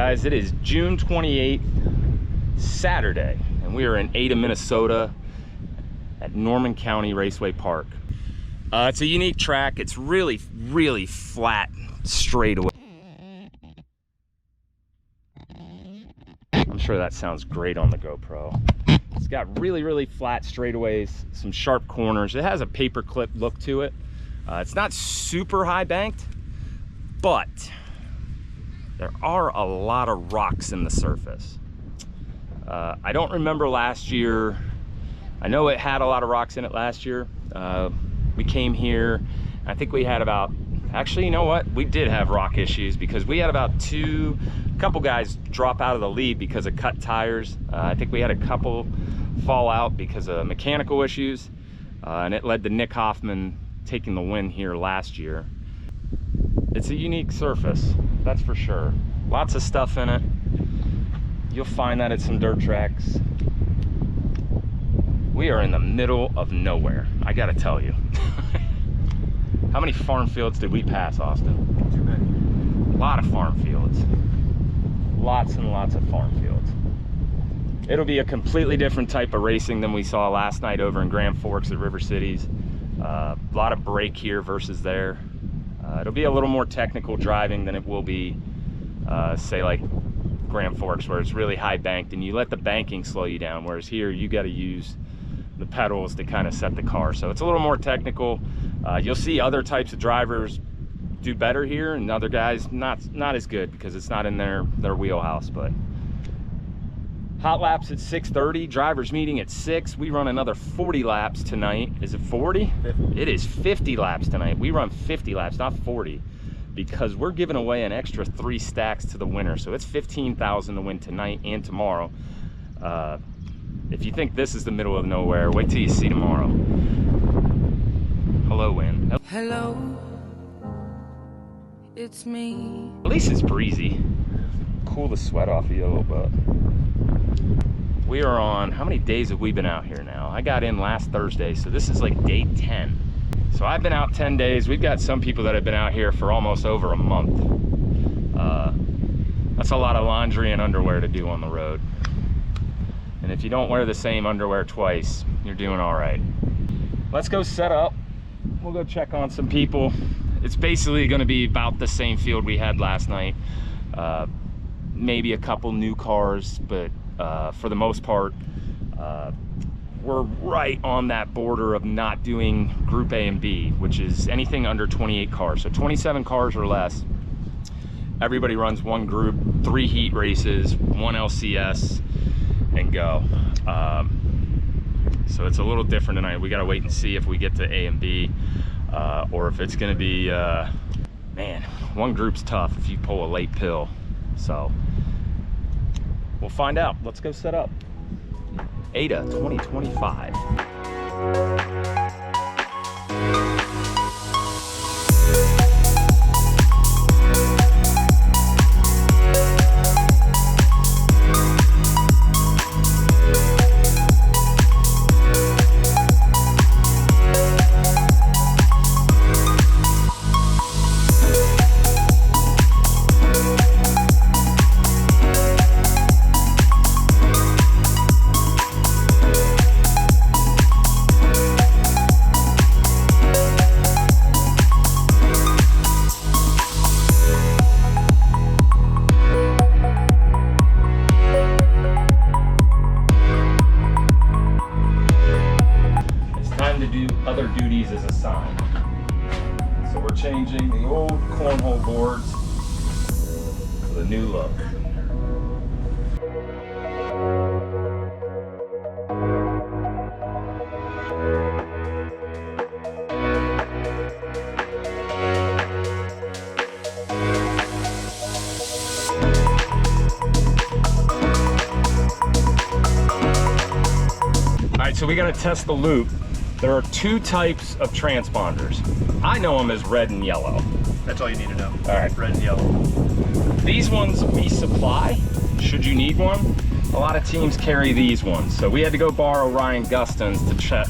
guys, it is June 28th, Saturday, and we are in Ada, Minnesota at Norman County Raceway Park. It's a unique track. It's really flat straightaway. I'm sure that sounds great on the GoPro. It's got really flat straightaways, some sharp corners. It has a paperclip look to it. It's not super high banked, but there are a lot of rocks in the surface. I don't remember last year. I know it had a lot of rocks in it last year. We came here, I think we had about, actually, you know what? We did have rock issues because we had about a couple guys drop out of the lead because of cut tires. I think we had a couple fall out because of mechanical issues, and it led to Nick Hoffman taking the win here last year. It's a unique surface, that's for sure. Lots of stuff in it. You'll find that at some dirt tracks. We are in the middle of nowhere, I gotta tell you. How many farm fields did we pass, Austin? Too many. A lot of farm fields. Lots and lots of farm fields. It'll be a completely different type of racing than we saw last night over in Grand Forks at River Cities. A lot of break here versus there. It'll be a little more technical driving than it will be, say, like Grand Forks, where it's really high banked and you let the banking slow you down, whereas here you got to use the pedals to kind of set the car. So it's a little more technical. You'll see other types of drivers do better here and other guys not as good because it's not in their wheelhouse. But hot laps at 6:30, drivers meeting at 6. We run another 40 laps tonight. Is it 40? 50. It is 50 laps tonight. We run 50 laps, not 40, because we're giving away an extra 3 stacks to the winner. So it's $15,000 to win tonight and tomorrow. If you think this is the middle of nowhere, wait till you see tomorrow. Hello, Win. Hello, it's me. At least it's breezy. Cool the sweat off of you a little bit. We are on, how many days have we been out here now? I got in last Thursday, so this is like day 10. So I've been out 10 days. We've got some people that have been out here for almost over a month. That's a lot of laundry and underwear to do on the road. And if you don't wear the same underwear twice, you're doing all right. Let's go set up. We'll go check on some people. It's basically gonna be about the same field we had last night. Maybe a couple new cars, but for the most part, we're right on that border of not doing Group A and B, which is anything under 28 cars. So 27 cars or less. Everybody runs one group, 3 heat races, 1 LCS, and go. So it's a little different tonight. We gotta wait and see if we get to A and B, or if it's gonna be, man, one group's tough if you pull a late pill. So we'll find out. Let's go set up. Ada 2025. Other duties as assigned. So we're changing the old cornhole boards to the new look. All right, so we got to test the loop. There are 2 types of transponders. I know them as red and yellow. That's all you need to know. All right. Red and yellow. These ones we supply, should you need one. A lot of teams carry these ones. So we had to go borrow Ryan Gustin's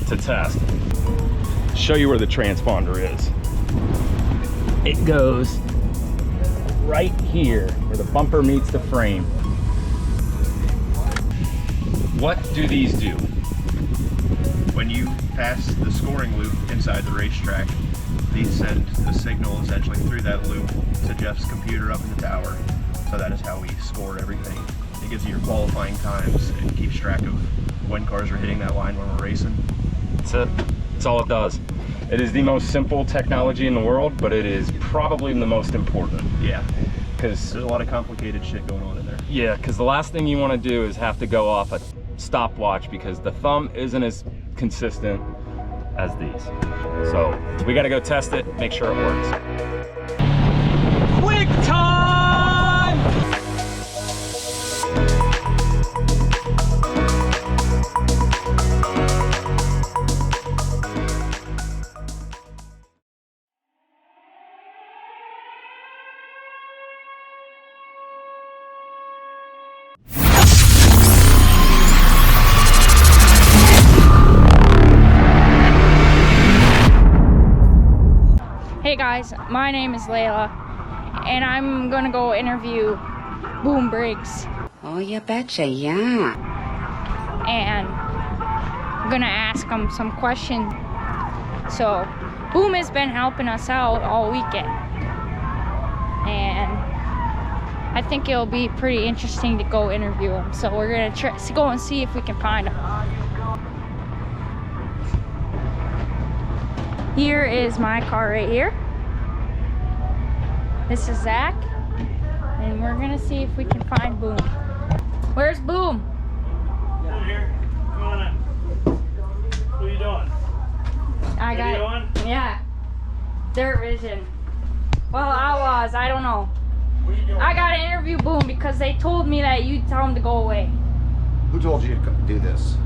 to test. Show you where the transponder is. It goes right here where the bumper meets the frame. What do these do? When you pass the scoring loop inside the racetrack, these send a signal essentially through that loop to Jeff's computer up in the tower. So that is how we score everything. It gives you your qualifying times and keeps track of when cars are hitting that line when we're racing. That's it. That's all it does. It is the most simple technology in the world, but it is probably the most important. Yeah, Because there's a lot of complicated shit going on in there. yeah, because the last thing you want to do is have to go off a stopwatch because the thumb isn't as consistent as these. So we got to go test it, make sure it works. Quick time! Hey guys, my name is Layla, and I'm gonna go interview Boom Briggs. Oh, you betcha, yeah. And I'm gonna ask him some questions. So, Boom has been helping us out all weekend. And I think it'll be pretty interesting to go interview him. So we're gonna go and see if we can find him. Here is my car right here. This is Zach, and we're gonna see if we can find Boom. Where's Boom? Over here. Come on in. What are you doing? I What are you got doing? yeah. Dirt Vision. Well, Outlaws. I don't know. What are you doing? I gotta interview Boom because they told me that you tell him to go away. Who told you to do this?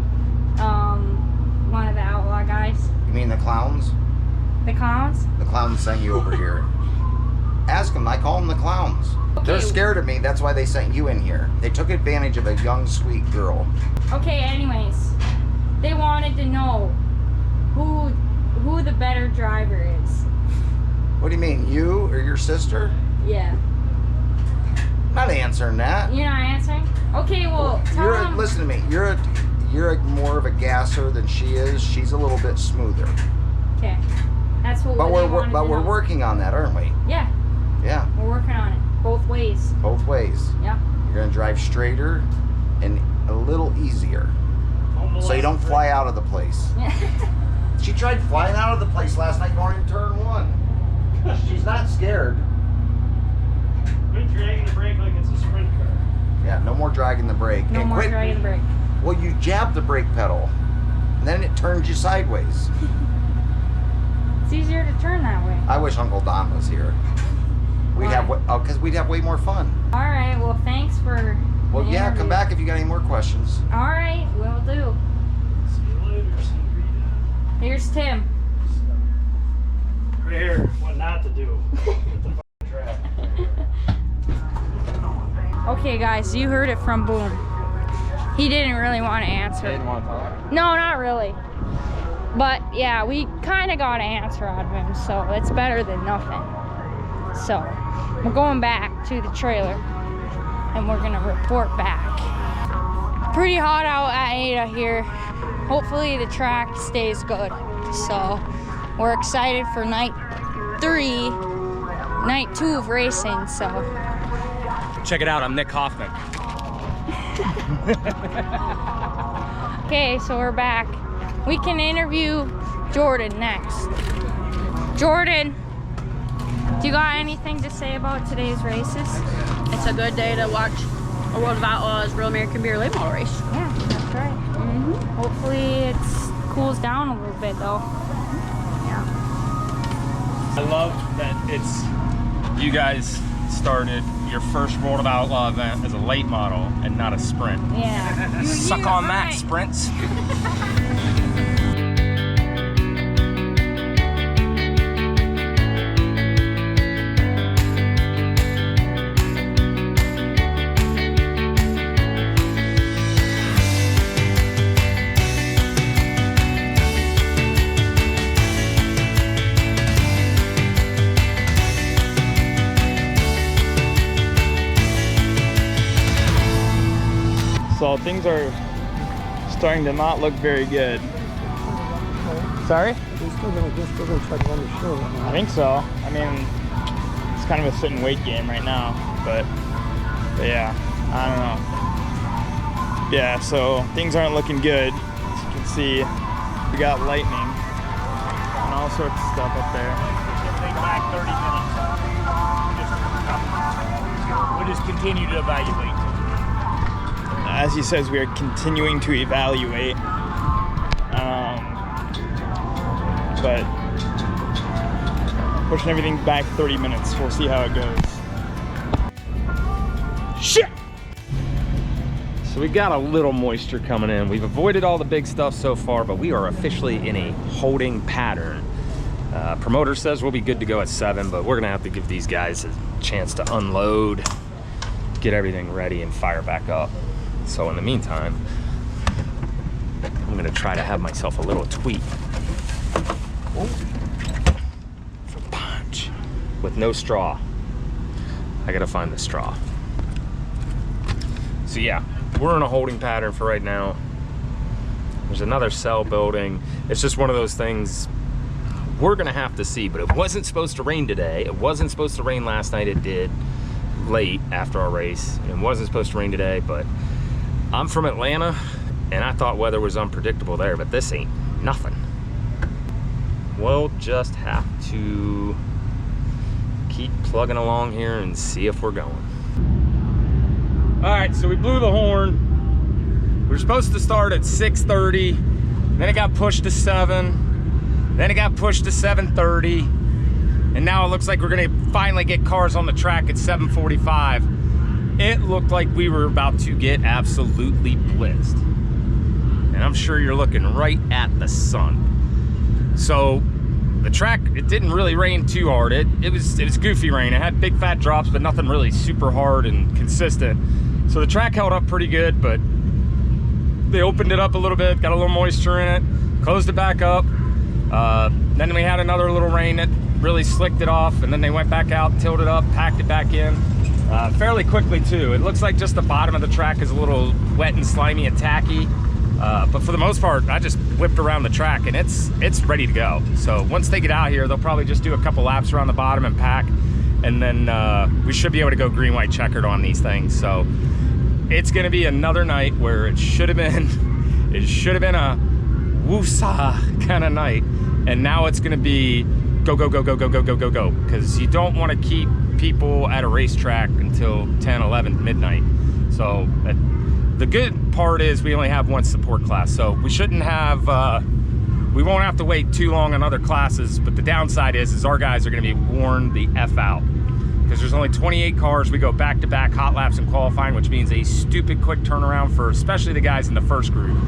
One of the Outlaw guys. You mean the clowns? The clowns. The clowns sent you over here. Ask them. I call them the clowns. They're Okay. scared of me. That's why they sent you in here. They took advantage of a young, sweet girl. Okay. Anyways, they wanted to know who the better driver is. What do you mean, you or your sister? Yeah. Not answering that. You're not answering. Okay. Well, tell them. Listen to me. You're more of a gasser than she is. She's a little bit smoother. Okay. That's what. But they wanted to we're know. working on that, aren't we? Yeah. Yeah, We're working on it. Both ways. both ways. Yep. You're gonna drive straighter and a little easier, so you don't fly out of the place. She tried flying out of the place last night going in turn one. She's not scared. Quit dragging the brake like it's a sprint car. Yeah, no more dragging the brake. No And more quit- dragging the brake. Well, you jab the brake pedal, and then it turns you sideways. It's easier to turn that way. I wish Uncle Don was here. Because we'd have way more fun. All right. Well, thanks for. Well, the yeah, interview. come back if you got any more questions. All right, will do. See you later, senorita. Here's Tim. Right here, what not to do with the fucking track. Okay, guys, you heard it from Boom. He didn't really want to answer. Didn't want to talk. No, not really. But yeah, we kind of got an answer out of him, so it's better than nothing. So we're going back to the trailer, and we're gonna report back. Pretty hot out at Ada here. Hopefully the track stays good. So we're excited for night 3, night 2 of racing. So Check it out, I'm Nick Hoffman. okay, so we're back. We can interview Jordan next. Jordan, do you got anything to say about today's races? It's a good day to watch a World of Outlaws Real American Beer Late Model race. Yeah, that's right. Hopefully it cools down a little bit though. Yeah. I love that you guys started your first World of Outlaw event as a late model and not a sprint. Yeah. Suck on that, right. sprints. So things are starting to not look very good. Sorry? They're still gonna try to run the show right now. I think so. I mean, it's kind of a sit and wait game right now, but yeah, I don't know. Yeah, so things aren't looking good. As you can see, we got lightning and all sorts of stuff up there. Take back 30 minutes. We'll just continue to evaluate. As he says, we are continuing to evaluate. But pushing everything back 30 minutes. We'll see how it goes. Shit! So we got a little moisture coming in. We've avoided all the big stuff so far, but we are officially in a holding pattern. Promoter says we'll be good to go at 7, but we're gonna have to give these guys a chance to unload, get everything ready, and fire back up. So in the meantime, I'm gonna try to have myself a little tweet. For punch. With no straw. I gotta find the straw. So yeah, we're in a holding pattern for right now. There's another cell building. It's just one of those things we're gonna have to see, but it wasn't supposed to rain today. It wasn't supposed to rain last night. It did late after our race. It wasn't supposed to rain today, but I'm from Atlanta and I thought weather was unpredictable there, but this ain't nothing. We'll just have to keep plugging along here and see if we're going. All right, so we blew the horn. We were supposed to start at 6:30, then it got pushed to 7, then it got pushed to 7:30, and now it looks like we're gonna finally get cars on the track at 7:45. It looked like we were about to get absolutely blitzed. And I'm sure you're looking right at the sun. So the track, it didn't really rain too hard. It was goofy rain. It had big fat drops, but nothing really super hard and consistent. So the track held up pretty good, but they opened it up a little bit, got a little moisture in it, closed it back up. Then we had another little rain that really slicked it off, and then they went back out, tilled it up, packed it back in fairly quickly too. It looks like just the bottom of the track is a little wet and slimy and tacky. But for the most part, I just whipped around the track and it's ready to go. So once they get out here, they'll probably just do a couple laps around the bottom and pack, and then we should be able to go green, white, checkered on these things. So it's gonna be another night where it should have been a woosah kind of night, and now it's gonna be go, go, go, go, go, go, go, go, go, because you don't want to keep people at a racetrack until 10, 11, midnight. So the good part is we only have one support class, so we shouldn't have, we won't have to wait too long on other classes, but the downside is our guys are gonna be worn the F out, because there's only 28 cars. We go back-to-back hot laps and qualifying, which means a stupid quick turnaround for especially the guys in the first group.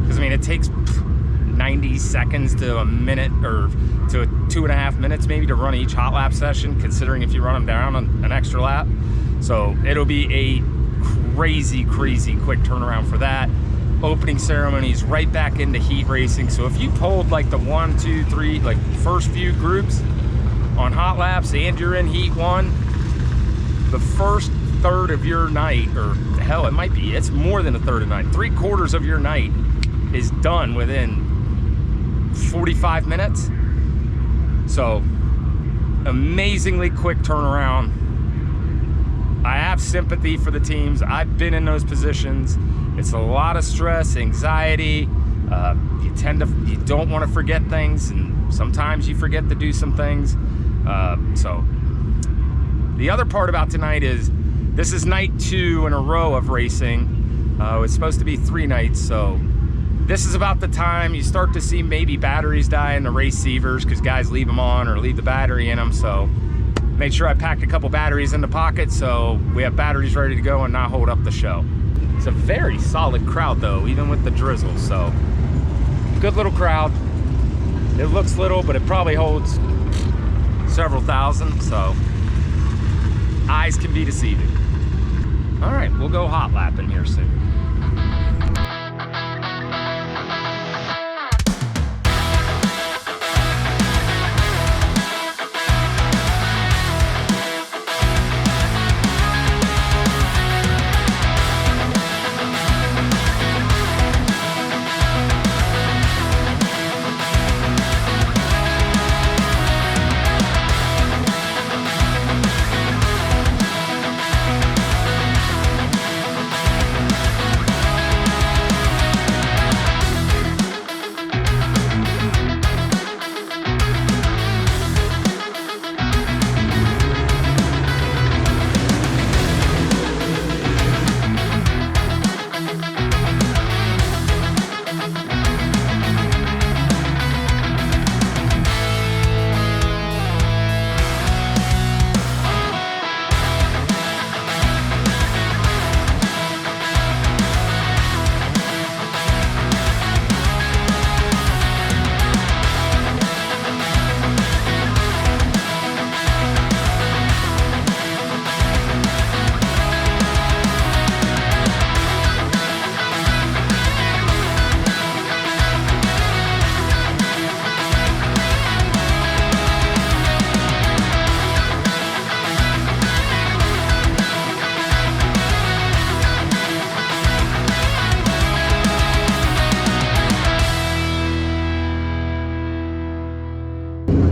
Because I mean, it takes 90 seconds to a minute, or to 2.5 minutes maybe, to run each hot lap session, considering if you run them down on an extra lap. So it'll be a crazy quick turnaround for that. Opening ceremonies right back into heat racing. So if you pulled like the 1, 2, 3, like first few groups on hot laps and you're in heat 1, the first third of your night, or hell, it might be, it's more than a third of the night, 3/4 of your night is done within 45 minutes. So amazingly quick turnaround. I have sympathy for the teams. I've been in those positions. It's a lot of stress, anxiety. You don't want to forget things, and sometimes you forget to do some things. So the other part about tonight is this is night 2 in a row of racing. It's supposed to be 3 nights, so this is about the time you start to see maybe batteries die in the receivers, because guys leave them on or leave the battery in them. So made sure I packed a couple batteries in the pocket so we have batteries ready to go and not hold up the show. It's a very solid crowd though, even with the drizzle. So good little crowd. It looks little, but it probably holds several thousand, so eyes can be deceiving. All right, we'll go hot lapping here soon.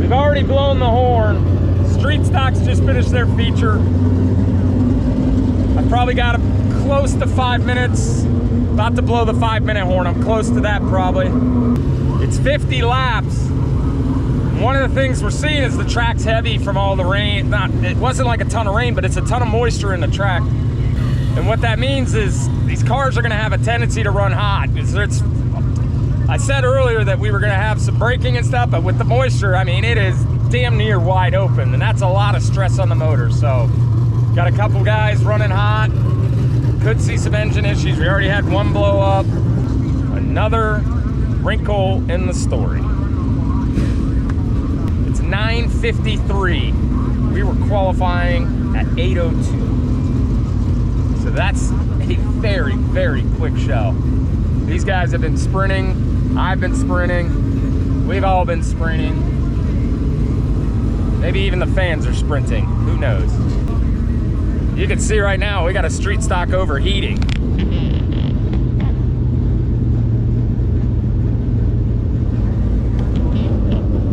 We've already blown the horn. Street Stocks just finished their feature. I've probably got close to 5 minutes. About to blow the 5-minute horn. I'm close to that probably. It's 50 laps. One of the things we're seeing is the track's heavy from all the rain. It wasn't like a ton of rain, but it's a ton of moisture in the track. And what that means is these cars are gonna have a tendency to run hot. I said earlier that we were gonna have some braking and stuff, but with the moisture, I mean, it is damn near wide open, and that's a lot of stress on the motor. So, got a couple guys running hot. Could see some engine issues. We already had one blow up. Another wrinkle in the story. It's 9:53. We were qualifying at 8:02. So that's a very, very quick show. These guys have been sprinting. I've been sprinting. We've all been sprinting. Maybe even the fans are sprinting. Who knows? You can see right now we got a street stock overheating.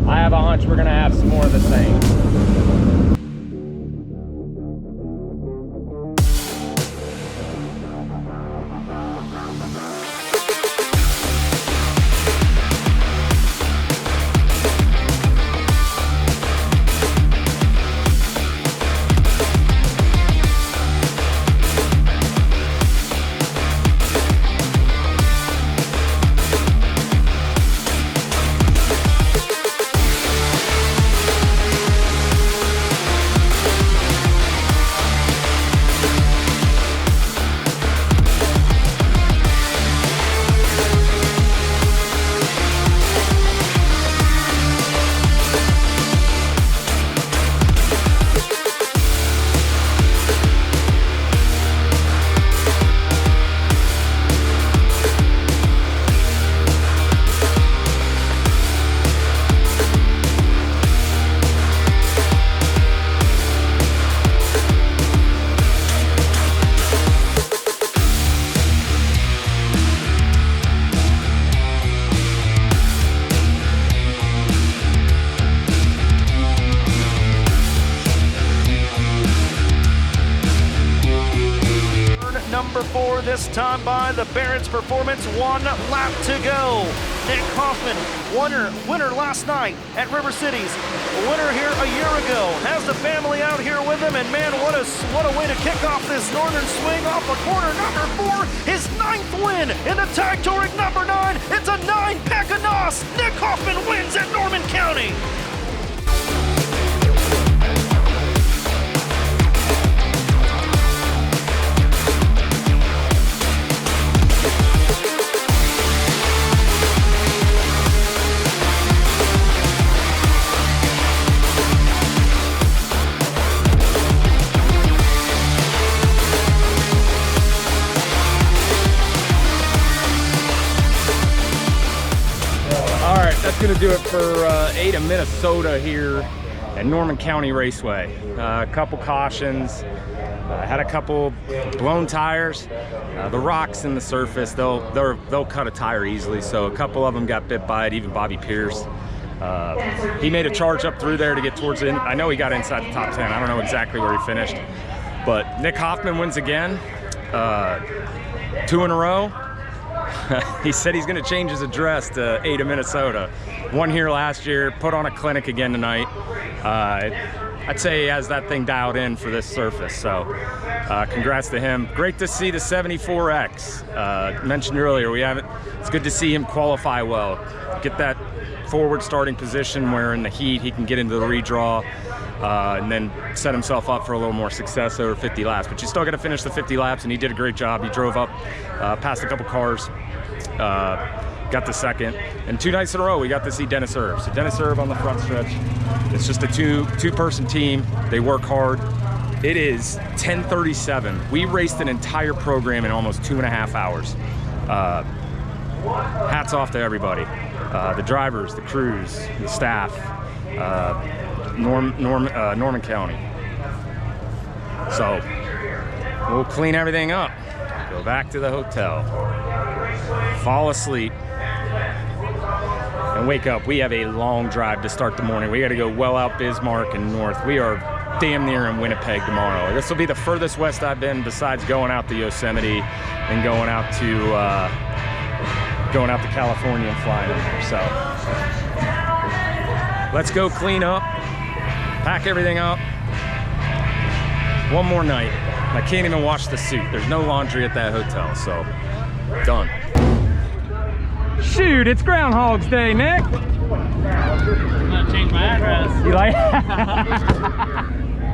I have a hunch we're gonna have some more of the same. This time by the Barrett's Performance, 1 lap to go. Nick Hoffman, winner last night at River Cities, winner here a year ago, has the family out here with him, and man, what a way to kick off this northern swing off of corner number 4, his 9th win in the Tag Touring number 9. It's a 9-pack of NOS. Nick Hoffman wins at Norman County. That's gonna do it for Ada, Minnesota here at Norman County Raceway. A couple cautions, had a couple blown tires. The rocks in the surface, they'll cut a tire easily, so a couple of them got bit by it, even Bobby Pierce. He made a charge up through there to get towards it. I know he got inside the top 10. I don't know exactly where he finished, but Nick Hoffman wins again, 2 in a row. He said he's going to change his address to Ada, Minnesota. Won here last year, put on a clinic again tonight. I'd say he has that thing dialed in for this surface, so congrats to him. Great to see the 74X. Mentioned earlier, it's good to see him qualify well. Get that forward starting position where in the heat he can get into the redraw and then set himself up for a little more success over 50 laps. But you still got to finish the 50 laps, and he did a great job. He drove up, past a couple cars, got the second. And 2 nights in a row, we got to see Dennis Erb. So Dennis Erb on the front stretch. It's just a two-person team. They work hard. It is 10:37. We raced an entire program in almost 2.5 hours. Hats off to everybody. The drivers, the crews, the staff, Norman County. So we'll clean everything up, go back to the hotel, fall asleep, and wake up. We have a long drive to start the morning. We got to go well out Bismarck and north. We are damn near in Winnipeg tomorrow. This will be the furthest west I've been besides going out to Yosemite and going out to California and flying in there. So let's go clean up, pack everything up. One more night. I can't even wash the suit. There's no laundry at that hotel, so done. Shoot, it's Groundhog's Day, Nick. I'm gonna change my address. You like